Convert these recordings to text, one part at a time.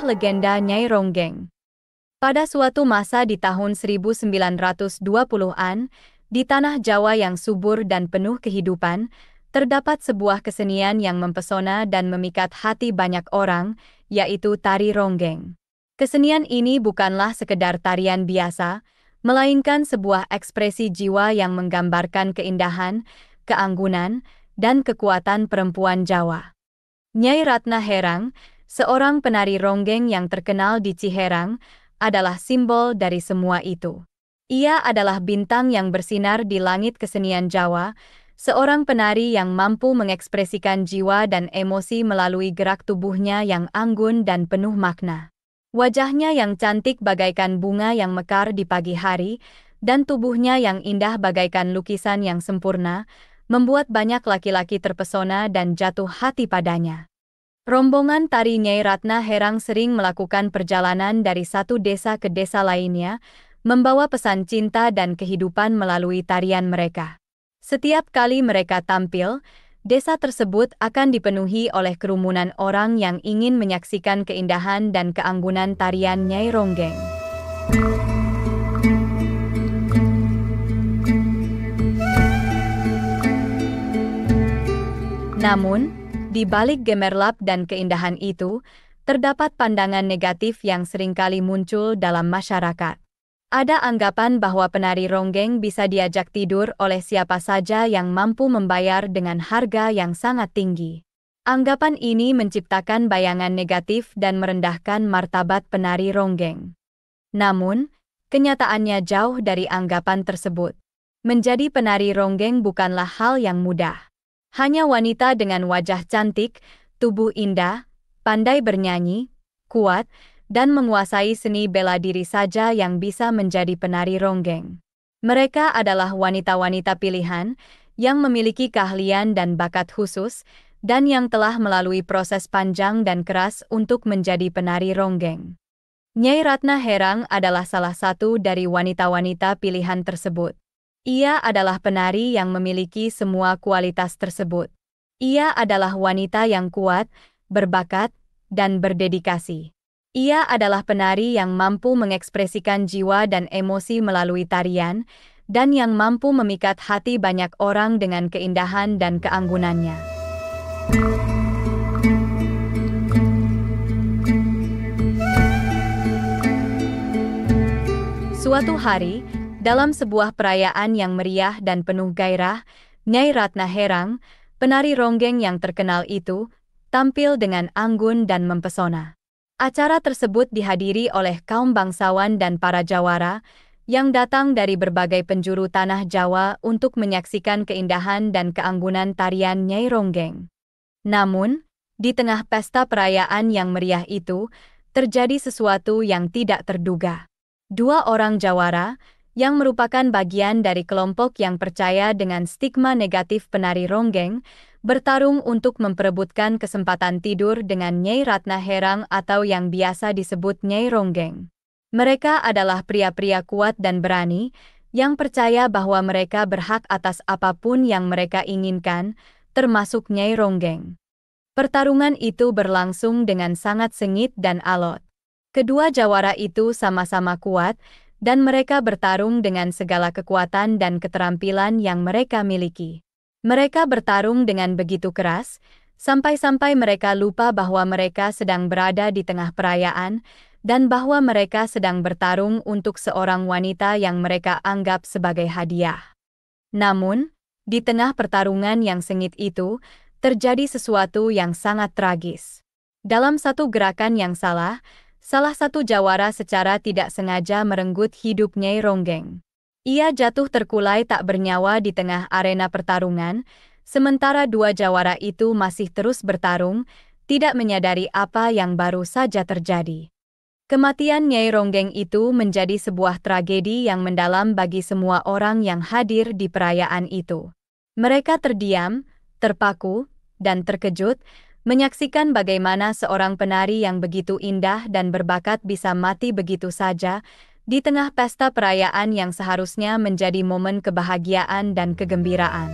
legenda Nyai Ronggeng. Pada suatu masa di tahun 1920-an, di tanah Jawa yang subur dan penuh kehidupan, terdapat sebuah kesenian yang mempesona dan memikat hati banyak orang, yaitu tari ronggeng. Kesenian ini bukanlah sekedar tarian biasa, melainkan sebuah ekspresi jiwa yang menggambarkan keindahan, keanggunan, dan kekuatan perempuan Jawa. Nyai Ratna Herang, seorang penari ronggeng yang terkenal di Ciherang, adalah simbol dari semua itu. Ia adalah bintang yang bersinar di langit kesenian Jawa, seorang penari yang mampu mengekspresikan jiwa dan emosi melalui gerak tubuhnya yang anggun dan penuh makna. Wajahnya yang cantik bagaikan bunga yang mekar di pagi hari, dan tubuhnya yang indah bagaikan lukisan yang sempurna, membuat banyak laki-laki terpesona dan jatuh hati padanya. Rombongan tari Nyai Ratna Herang sering melakukan perjalanan dari satu desa ke desa lainnya, membawa pesan cinta dan kehidupan melalui tarian mereka. Setiap kali mereka tampil, desa tersebut akan dipenuhi oleh kerumunan orang yang ingin menyaksikan keindahan dan keanggunan tarian Nyai Ronggeng. Namun, di balik gemerlap dan keindahan itu, terdapat pandangan negatif yang seringkali muncul dalam masyarakat. Ada anggapan bahwa penari ronggeng bisa diajak tidur oleh siapa saja yang mampu membayar dengan harga yang sangat tinggi. Anggapan ini menciptakan bayangan negatif dan merendahkan martabat penari ronggeng. Namun, kenyataannya jauh dari anggapan tersebut. Menjadi penari ronggeng bukanlah hal yang mudah. Hanya wanita dengan wajah cantik, tubuh indah, pandai bernyanyi, kuat, dan menguasai seni bela diri saja yang bisa menjadi penari ronggeng. Mereka adalah wanita-wanita pilihan, yang memiliki keahlian dan bakat khusus, dan yang telah melalui proses panjang dan keras untuk menjadi penari ronggeng. Nyai Ratna Herang adalah salah satu dari wanita-wanita pilihan tersebut. Ia adalah penari yang memiliki semua kualitas tersebut. Ia adalah wanita yang kuat, berbakat, dan berdedikasi. Ia adalah penari yang mampu mengekspresikan jiwa dan emosi melalui tarian, dan yang mampu memikat hati banyak orang dengan keindahan dan keanggunannya. Suatu hari, dalam sebuah perayaan yang meriah dan penuh gairah, Nyai Ratna Herang, penari ronggeng yang terkenal itu, tampil dengan anggun dan mempesona. Acara tersebut dihadiri oleh kaum bangsawan dan para jawara, yang datang dari berbagai penjuru tanah Jawa untuk menyaksikan keindahan dan keanggunan tarian Nyai Ronggeng. Namun, di tengah pesta perayaan yang meriah itu, terjadi sesuatu yang tidak terduga. Dua orang jawara, yang merupakan bagian dari kelompok yang percaya dengan stigma negatif penari ronggeng, bertarung untuk memperebutkan kesempatan tidur dengan Nyai Ratna Herang atau yang biasa disebut Nyai Ronggeng. Mereka adalah pria-pria kuat dan berani, yang percaya bahwa mereka berhak atas apapun yang mereka inginkan, termasuk Nyai Ronggeng. Pertarungan itu berlangsung dengan sangat sengit dan alot. Kedua jawara itu sama-sama kuat, dan mereka bertarung dengan segala kekuatan dan keterampilan yang mereka miliki. Mereka bertarung dengan begitu keras, sampai-sampai mereka lupa bahwa mereka sedang berada di tengah perayaan, dan bahwa mereka sedang bertarung untuk seorang wanita yang mereka anggap sebagai hadiah. Namun, di tengah pertarungan yang sengit itu, terjadi sesuatu yang sangat tragis. Dalam satu gerakan yang salah satu jawara secara tidak sengaja merenggut hidup Nyai Ronggeng. Ia jatuh terkulai tak bernyawa di tengah arena pertarungan, sementara dua jawara itu masih terus bertarung, tidak menyadari apa yang baru saja terjadi. Kematian Nyai Ronggeng itu menjadi sebuah tragedi yang mendalam bagi semua orang yang hadir di perayaan itu. Mereka terdiam, terpaku, dan terkejut, menyaksikan bagaimana seorang penari yang begitu indah dan berbakat bisa mati begitu saja, di tengah pesta perayaan yang seharusnya menjadi momen kebahagiaan dan kegembiraan.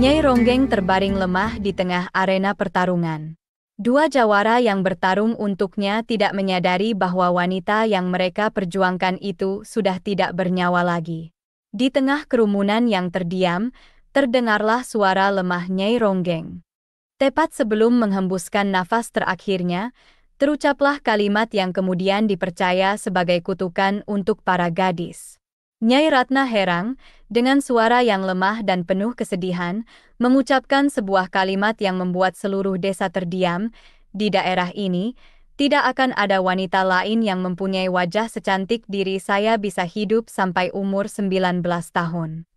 Nyai Ronggeng terbaring lemah di tengah arena pertarungan. Dua jawara yang bertarung untuknya tidak menyadari bahwa wanita yang mereka perjuangkan itu sudah tidak bernyawa lagi. Di tengah kerumunan yang terdiam, terdengarlah suara lemah Nyai Ronggeng. Tepat sebelum menghembuskan nafas terakhirnya, terucaplah kalimat yang kemudian dipercaya sebagai kutukan untuk para gadis. Nyai Ratna Herang, dengan suara yang lemah dan penuh kesedihan, mengucapkan sebuah kalimat yang membuat seluruh desa terdiam. Di daerah ini, tidak akan ada wanita lain yang mempunyai wajah secantik diri saya bisa hidup sampai umur 19 tahun.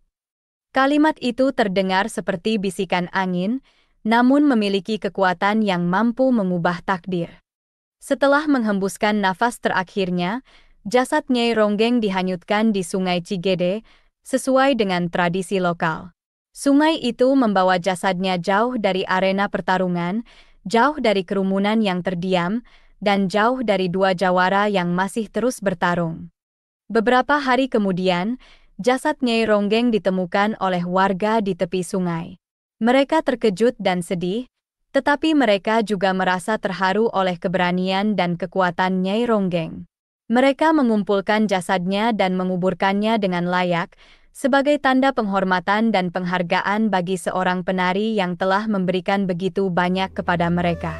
Kalimat itu terdengar seperti bisikan angin, namun memiliki kekuatan yang mampu mengubah takdir. Setelah menghembuskan nafas terakhirnya, jasad Nyai Ronggeng dihanyutkan di Sungai Cigede, sesuai dengan tradisi lokal. Sungai itu membawa jasadnya jauh dari arena pertarungan, jauh dari kerumunan yang terdiam, dan jauh dari dua jawara yang masih terus bertarung. Beberapa hari kemudian, jasad Nyai Ronggeng ditemukan oleh warga di tepi sungai. Mereka terkejut dan sedih, tetapi mereka juga merasa terharu oleh keberanian dan kekuatan Nyai Ronggeng. Mereka mengumpulkan jasadnya dan menguburkannya dengan layak, sebagai tanda penghormatan dan penghargaan bagi seorang penari yang telah memberikan begitu banyak kepada mereka.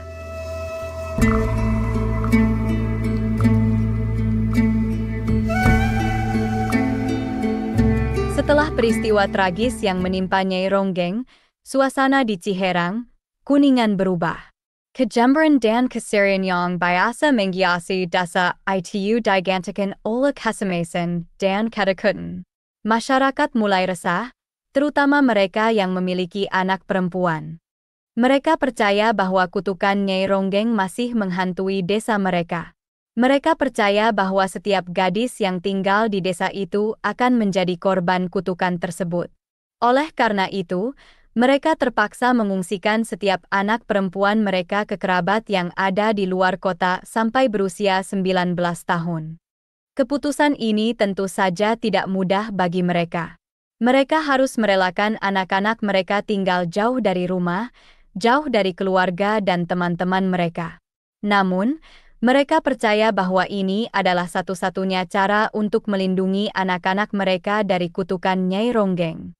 Setelah peristiwa tragis yang menimpa Nyai Ronggeng, suasana di Ciherang, Kuningan berubah. Kejambaran dan keserian yang biasa menghiasi desa itu digantikan oleh kesemasan dan ketakutan. Masyarakat mulai resah, terutama mereka yang memiliki anak perempuan. Mereka percaya bahwa kutukan Nyai Ronggeng masih menghantui desa mereka. Mereka percaya bahwa setiap gadis yang tinggal di desa itu akan menjadi korban kutukan tersebut. Oleh karena itu, mereka terpaksa mengungsikan setiap anak perempuan mereka ke kerabat yang ada di luar kota sampai berusia 19 tahun. Keputusan ini tentu saja tidak mudah bagi mereka. Mereka harus merelakan anak-anak mereka tinggal jauh dari rumah, jauh dari keluarga dan teman-teman mereka. Namun, mereka percaya bahwa ini adalah satu-satunya cara untuk melindungi anak-anak mereka dari kutukan Nyai Ronggeng.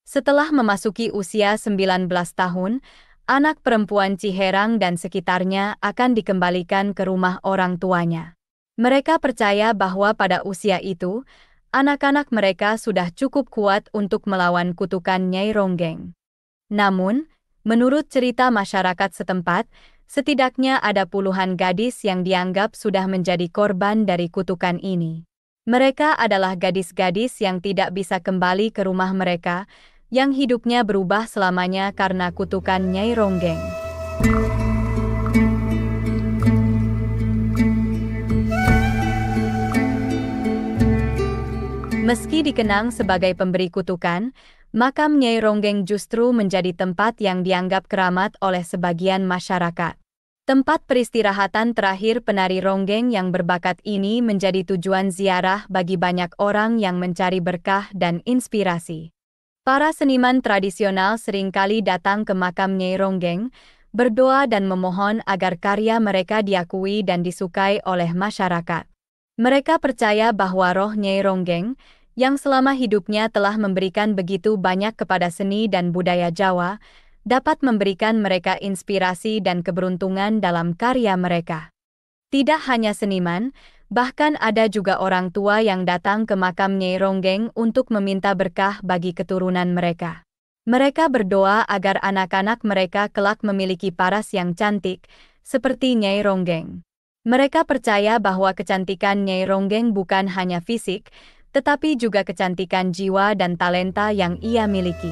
Setelah memasuki usia 19 tahun, anak perempuan Ciherang dan sekitarnya akan dikembalikan ke rumah orang tuanya. Mereka percaya bahwa pada usia itu, anak-anak mereka sudah cukup kuat untuk melawan kutukan Nyai Ronggeng. Namun, menurut cerita masyarakat setempat, setidaknya ada puluhan gadis yang dianggap sudah menjadi korban dari kutukan ini. Mereka adalah gadis-gadis yang tidak bisa kembali ke rumah mereka, yang hidupnya berubah selamanya karena kutukan Nyai Ronggeng. Meski dikenang sebagai pemberi kutukan, makam Nyai Ronggeng justru menjadi tempat yang dianggap keramat oleh sebagian masyarakat. Tempat peristirahatan terakhir penari Ronggeng yang berbakat ini menjadi tujuan ziarah bagi banyak orang yang mencari berkah dan inspirasi. Para seniman tradisional seringkali datang ke makam Nyai Ronggeng, berdoa dan memohon agar karya mereka diakui dan disukai oleh masyarakat. Mereka percaya bahwa roh Nyai Ronggeng, yang selama hidupnya telah memberikan begitu banyak kepada seni dan budaya Jawa, dapat memberikan mereka inspirasi dan keberuntungan dalam karya mereka. Tidak hanya seniman, bahkan ada juga orang tua yang datang ke makam Nyai Ronggeng untuk meminta berkah bagi keturunan mereka. Mereka berdoa agar anak-anak mereka kelak memiliki paras yang cantik, seperti Nyai Ronggeng. Mereka percaya bahwa kecantikan Nyai Ronggeng bukan hanya fisik, tetapi juga kecantikan jiwa dan talenta yang ia miliki.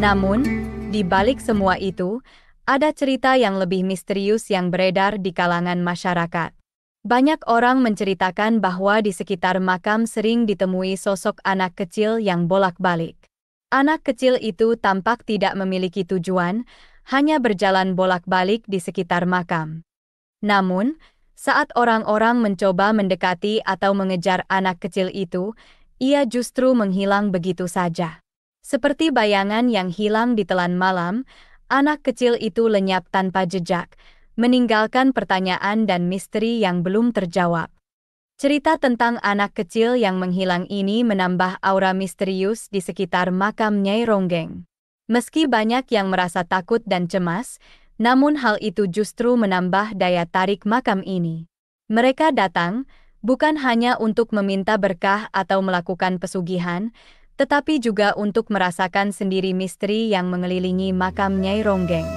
Namun, di balik semua itu, ada cerita yang lebih misterius yang beredar di kalangan masyarakat. Banyak orang menceritakan bahwa di sekitar makam sering ditemui sosok anak kecil yang bolak-balik. Anak kecil itu tampak tidak memiliki tujuan, hanya berjalan bolak-balik di sekitar makam. Namun, Saat orang-orang mencoba mendekati atau mengejar anak kecil itu, ia justru menghilang begitu saja. Seperti bayangan yang hilang di telan malam, anak kecil itu lenyap tanpa jejak, meninggalkan pertanyaan dan misteri yang belum terjawab. Cerita tentang anak kecil yang menghilang ini menambah aura misterius di sekitar makam Nyai Ronggeng. Meski banyak yang merasa takut dan cemas, namun hal itu justru menambah daya tarik makam ini. Mereka datang, bukan hanya untuk meminta berkah atau melakukan pesugihan, tetapi juga untuk merasakan sendiri misteri yang mengelilingi makam Nyai Ronggeng.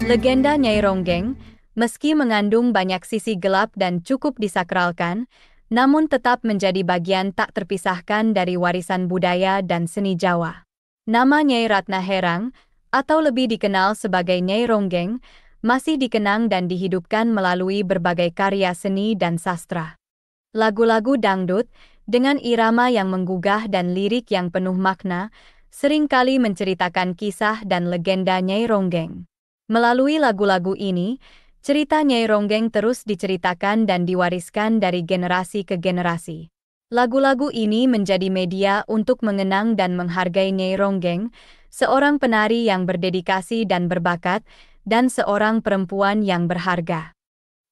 Legenda Nyai Ronggeng, meski mengandung banyak sisi gelap dan cukup disakralkan, namun tetap menjadi bagian tak terpisahkan dari warisan budaya dan seni Jawa. Nama Nyai Ratna Herang, atau lebih dikenal sebagai Nyai Ronggeng, masih dikenang dan dihidupkan melalui berbagai karya seni dan sastra. Lagu-lagu dangdut, dengan irama yang menggugah dan lirik yang penuh makna, seringkali menceritakan kisah dan legenda Nyai Ronggeng. Melalui lagu-lagu ini, cerita Nyai Ronggeng terus diceritakan dan diwariskan dari generasi ke generasi. Lagu-lagu ini menjadi media untuk mengenang dan menghargai Nyai Ronggeng, seorang penari yang berdedikasi dan berbakat, dan seorang perempuan yang berharga.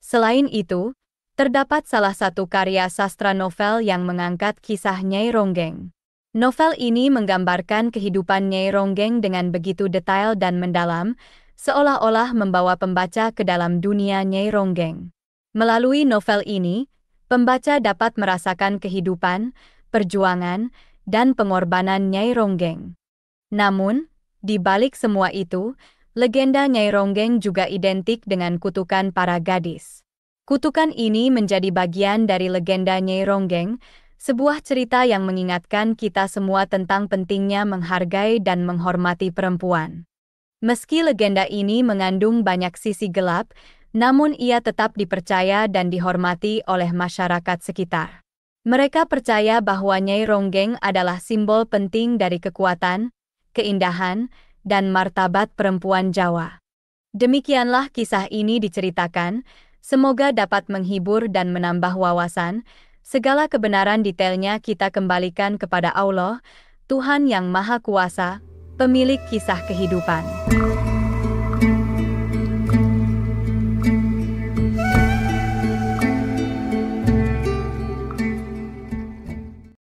Selain itu, terdapat salah satu karya sastra novel yang mengangkat kisah Nyai Ronggeng. Novel ini menggambarkan kehidupan Nyai Ronggeng dengan begitu detail dan mendalam, seolah-olah membawa pembaca ke dalam dunia Nyai Ronggeng. Melalui novel ini, pembaca dapat merasakan kehidupan, perjuangan, dan pengorbanan Nyai Ronggeng. Namun, di balik semua itu, legenda Nyai Ronggeng juga identik dengan kutukan para gadis. Kutukan ini menjadi bagian dari legenda Nyai Ronggeng, sebuah cerita yang mengingatkan kita semua tentang pentingnya menghargai dan menghormati perempuan. Meski legenda ini mengandung banyak sisi gelap, namun ia tetap dipercaya dan dihormati oleh masyarakat sekitar. Mereka percaya bahwa Nyai Ronggeng adalah simbol penting dari kekuatan, keindahan, dan martabat perempuan Jawa. Demikianlah kisah ini diceritakan, semoga dapat menghibur dan menambah wawasan. Segala kebenaran detailnya kita kembalikan kepada Allah, Tuhan yang Maha Kuasa, pemilik kisah kehidupan.